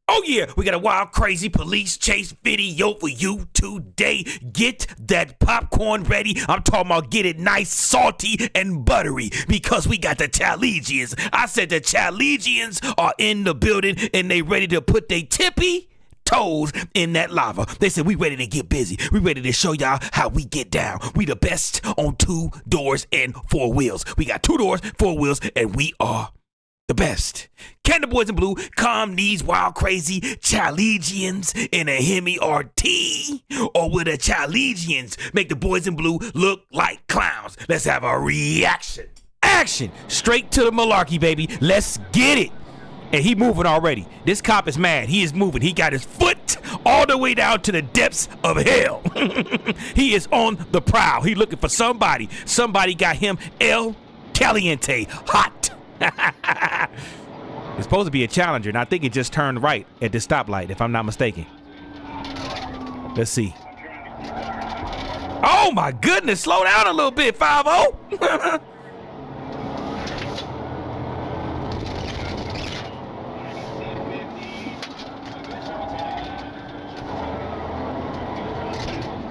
Oh yeah, we got a wild, crazy police chase video for you today. Get that popcorn ready. I'm talking about get it nice, salty, and buttery because we got the TLites. I said the TLites are in the building and they ready to put their tippy toes in that lava. They said we ready to get busy. We ready to show y'all how we get down. We the best on 2 doors and 4 wheels. We got 2 doors, 4 wheels, and we are the best. Can the boys in blue calm these wild, crazy TLites in a HEMI RT? Or will the TLites make the boys in blue look like clowns? Let's have a reaction. Action! Straight to the malarkey, baby. Let's get it. And he moving already. This cop is mad. He is moving. He got his foot all the way down to the depths of hell. He is on the prowl. He looking for somebody. Somebody got him El Caliente hot. It's supposed to be a Challenger, and I think it just turned right at the stoplight, if I'm not mistaken. Let's see. Oh my goodness, slow down a little bit, 5-0.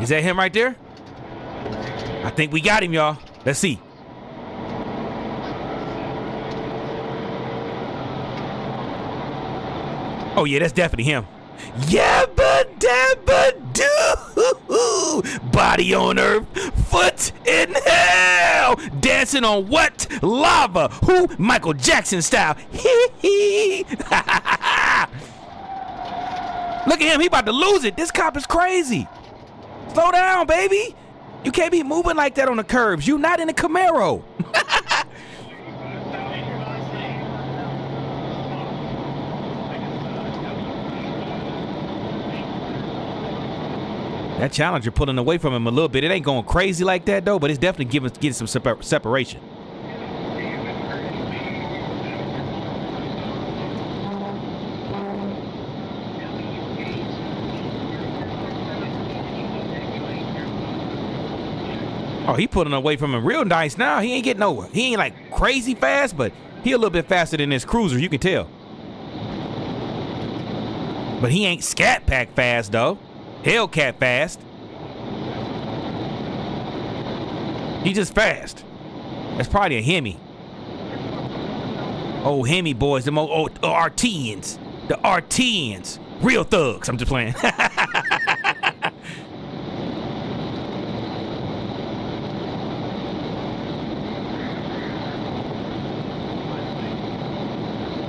Is that him right there? I think we got him, y'all. Let's see. Oh yeah, that's definitely him. Yabba dabba doo. Body on earth, foot in hell. Dancing on what? Lava. Who? Michael Jackson style. Hee hee. Look at him, he about to lose it. This cop is crazy. Slow down, baby. You can't be moving like that on the curbs. You not in a Camaro. That Challenger pulling away from him a little bit. It ain't going crazy like that though, but it's definitely getting some separation. Oh, he pulling away from him real nice now. He ain't getting nowhere. He ain't like crazy fast, but he a little bit faster than this cruiser, you can tell. But he ain't scat pack fast though. Hellcat fast. He just fast. That's probably a HEMI. Oh, HEMI boys, the RTians. The RTians. Real thugs. I'm just playing.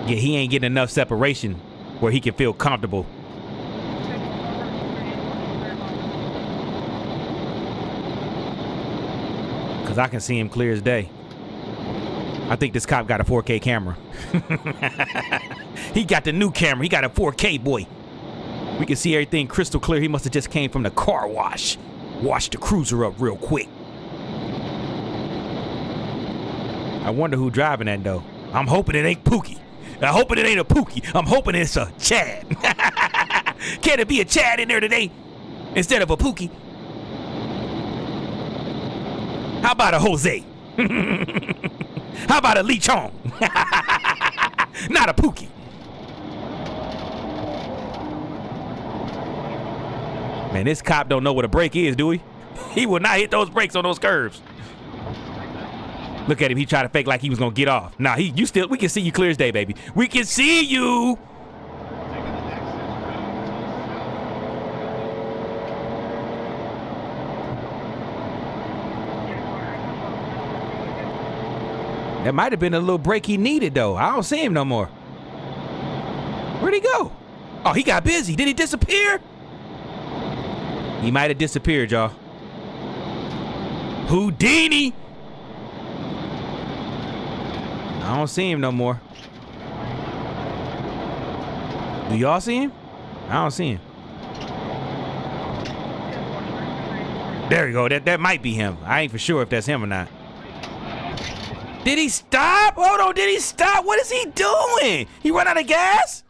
Yeah, he ain't getting enough separation where he can feel comfortable. Cause I can see him clear as day. I think this cop got a 4K camera. He got the new camera. He got a 4K, boy. We can see everything crystal clear. He must have just came from the car wash. Washed the cruiser up real quick. I wonder who driving that though. I'm hoping it ain't Pookie. I'm hoping it ain't a Pookie. I'm hoping it's a Chad. Can it be a Chad in there today instead of a Pookie? How about a Jose? How about a Lee Chong? Not a Pookie. Man, this cop don't know what a brake is, do he? He will not hit those brakes on those curves. Look at him, he tried to fake like he was gonna get off. Nah, we can see you clear as day, baby. We can see you. That might have been a little break he needed though. I don't see him no more. Where'd he go? Oh, he got busy. Did he disappear? He might have disappeared, y'all. Houdini. I don't see him no more. Do y'all see him? I don't see him. There you go. That might be him. I ain't for sure if that's him or not. Did he stop? Hold on, did he stop? What is he doing? He run out of gas?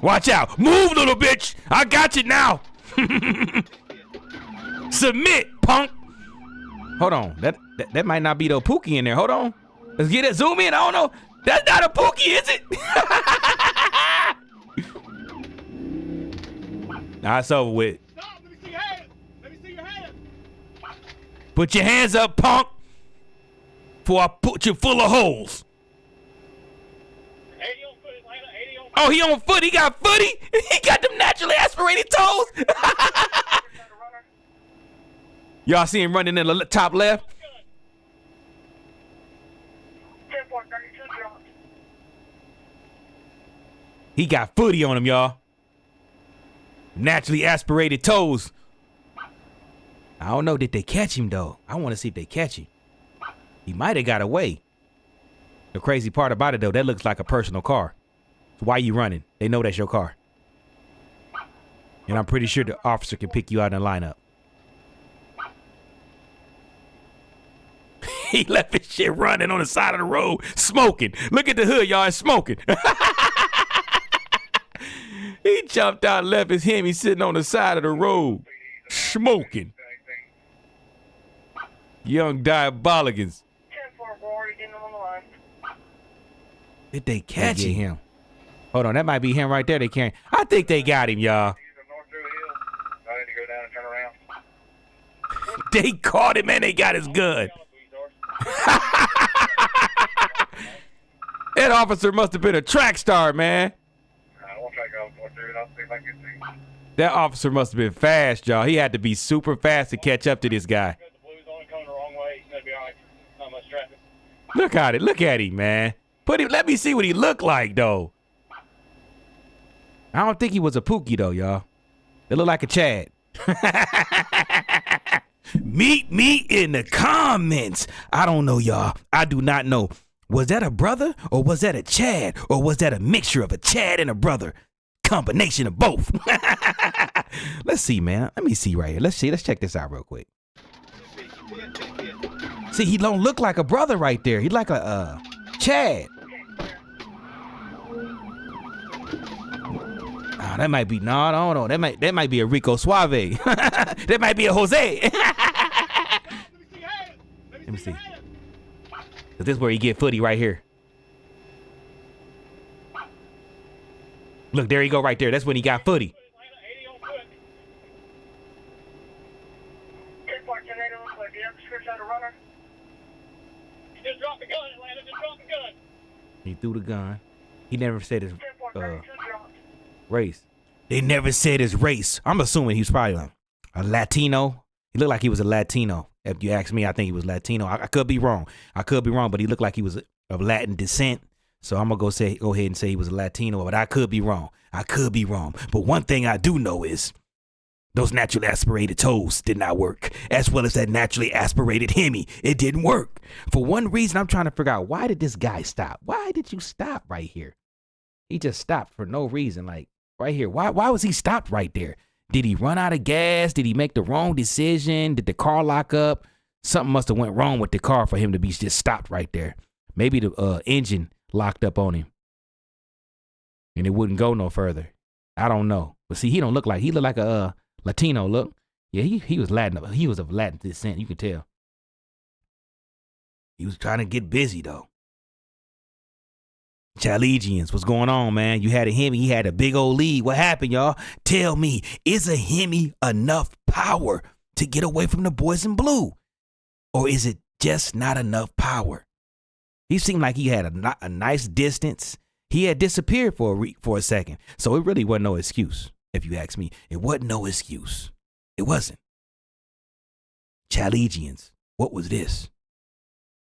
Watch out. Move, little bitch. I got you now. Submit, punk. Hold on. That might not be the Pookie in there. Hold on. Let's get it. Zoom in. I don't know. That's not a Pookie, is it? Nah, it's over with. Stop! Let me see your hands! Let me see your hands! Put your hands up, punk, before I put you full of holes. 80 on foot, Atlanta. 80 on foot. Oh, he on foot. He got footy. He got them naturally aspirated toes. Y'all see him running in the top left? 10.32 dropped. He got footy on him, y'all. Naturally aspirated toes. I don't know. Did they catch him, though? I want to see if they catch him. He might have got away. The crazy part about it, though, that looks like a personal car. So why you running? They know that's your car. And I'm pretty sure the officer can pick you out in the lineup. He left his shit running on the side of the road, smoking. Look at the hood, y'all. It's smoking. He jumped out and left his Hemi sitting on the side of the road, smoking. Young diabolicans. 10-4, we're already getting on the line. Did they catch him? Hold on, that might be him right there. They can't. I think they got him, y'all. I need to go down and turn around. They caught him and they got his gun. That officer must have been a track star, man. I won't try to go through it. I'll see if I can see. That officer must have been fast, y'all. He had to be super fast to catch up to this guy. The blue's only coming the wrong way. He's gonna be all right. Not much traffic. Look at it. Look at him, man. Let me see what he looked like, though. I don't think he was a Pookie, though, y'all. It looked like a Chad. Meet me in the comments. I don't know, y'all. I do not know. Was that a brother or was that a Chad or was that a mixture of a Chad and a brother? Combination of both. Let's see, man. Let me see right here. Let's see. Let's check this out real quick. See, he don't look like a brother right there. He like a Chad. Oh, that might be I don't know. That might be a Rico Suave. That might be a Jose. Let me see. This is where you get footy right here. Look, there you go right there. That's when he got footy. 80 on foot. 10.10 on foot. Do you have a script out of runner? Just drop the gun, Atlanta. Just drop the gun. He threw the gun. He never said his 10.32 dropped. race. They never said his race. I'm assuming he was probably like a Latino. He looked like he was a Latino. If you ask me, I think he was Latino. I could be wrong. But he looked like he was of Latin descent. So I'm going to go ahead and say he was a Latino, but I could be wrong. But one thing I do know is those naturally aspirated toes did not work, as well as that naturally aspirated Hemi. It didn't work. For one reason, I'm trying to figure out, why did this guy stop? Why did you stop right here? He just stopped for no reason, like right here. Why was he stopped right there? Did he run out of gas? Did he make the wrong decision? Did the car lock up? Something must have went wrong with the car for him to be just stopped right there. Maybe the engine locked up on him and it wouldn't go no further. I don't know. But see, he looked like a Latino. Look, yeah, he was Latin. He was of Latin descent. You can tell. He was trying to get busy though. Challegians, what's going on, man? You had a Hemi, he had a big old lead. What happened, y'all? Tell me, is a Hemi enough power to get away from the boys in blue? Or is it just not enough power? He seemed like he had a nice distance. He had disappeared for a second. So it really wasn't no excuse, if you ask me. It wasn't no excuse. It wasn't. Challegians, what was this?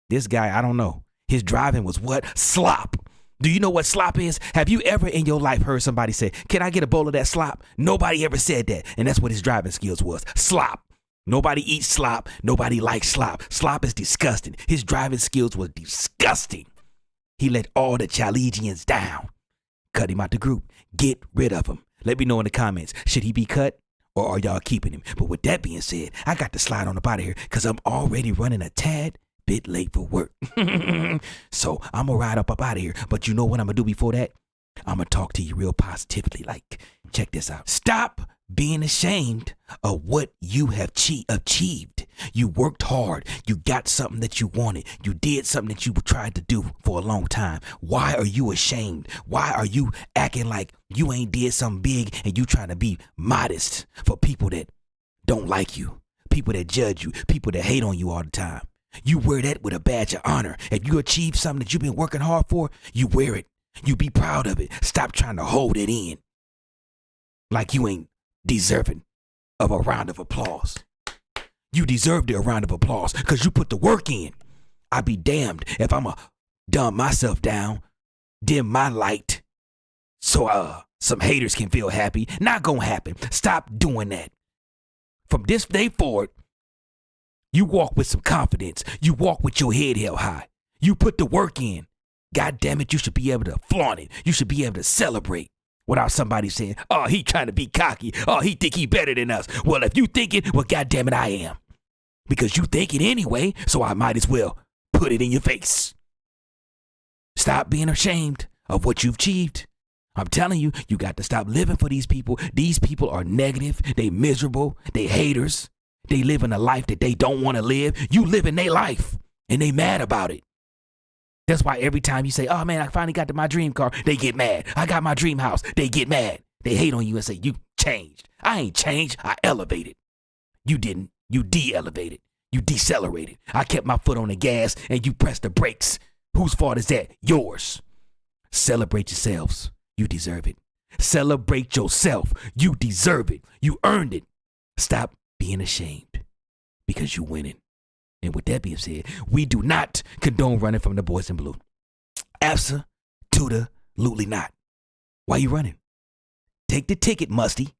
This guy, I don't know. His driving was what? Slop. Do you know what slop is? Have you ever in your life heard somebody say, "Can I get a bowl of that slop?" Nobody ever said that. And that's what his driving skills was. Slop. Nobody eats slop. Nobody likes slop. Slop is disgusting. His driving skills was disgusting. He let all the Challegians down. Cut him out the group. Get rid of him. Let me know in the comments. Should he be cut or are y'all keeping him? But with that being said, I got to slide on up out of here because I'm already running a tad bit late for work. So I'm going to ride up out of here. But you know what I'm going to do before that? I'm going to talk to you real positively. Like, check this out. Stop being ashamed of what you have achieved. You worked hard. You got something that you wanted. You did something that you tried to do for a long time. Why are you ashamed? Why are you acting like you ain't did something big and you trying to be modest for people that don't like you, people that judge you, people that hate on you all the time? You wear that with a badge of honor. If you achieve something that you've been working hard for, you wear it. You be proud of it. Stop trying to hold it in like you ain't deserving of a round of applause. You deserve a round of applause because you put the work in. I be damned if I'm a dumb myself down, dim my light, so some haters can feel happy. Not gonna happen. Stop doing that. From this day forward, you walk with some confidence. You walk with your head held high. You put the work in. God damn it, you should be able to flaunt it. You should be able to celebrate without somebody saying, oh, he trying to be cocky. Oh, he think he better than us. Well, if you think it, well, God damn it, I am. Because you think it anyway, so I might as well put it in your face. Stop being ashamed of what you've achieved. I'm telling you, you got to stop living for these people. These people are negative. They miserable. They haters. They living a life that they don't want to live. You living their life, and they mad about it. That's why every time you say, oh, man, I finally got to my dream car, they get mad. I got my dream house. They get mad. They hate on you and say, you changed. I ain't changed. I elevated. You didn't. You de-elevated. You decelerated. I kept my foot on the gas and you pressed the brakes. Whose fault is that? Yours. Celebrate yourselves. You deserve it. Celebrate yourself. You deserve it. You earned it. Stop being ashamed because you winning. And with that being said, we do not condone running from the boys in blue. Absolutely not. Why you running? Take the ticket, musty.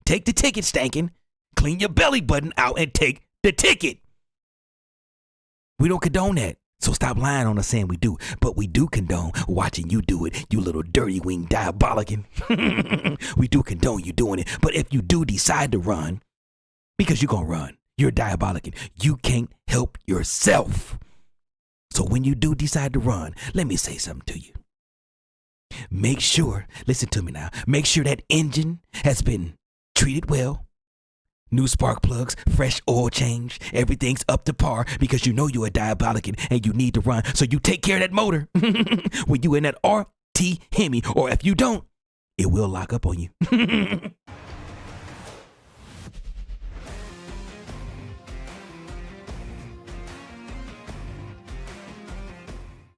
Take the ticket, stankin'. Clean your belly button out and take the ticket. We don't condone that. So stop lying on us saying we do. But we do condone watching you do it, you little dirty wing diabolican. We do condone you doing it. But if you do decide to run, because you're going to run, you're diabolican. You can't help yourself. So when you do decide to run, let me say something to you. Make sure, listen to me now, make sure that engine has been treated well. New spark plugs, fresh oil change, everything's up to par because you know you're a diabolican and you need to run. So you take care of that motor when you in that RT HEMI, or if you don't, it will lock up on you.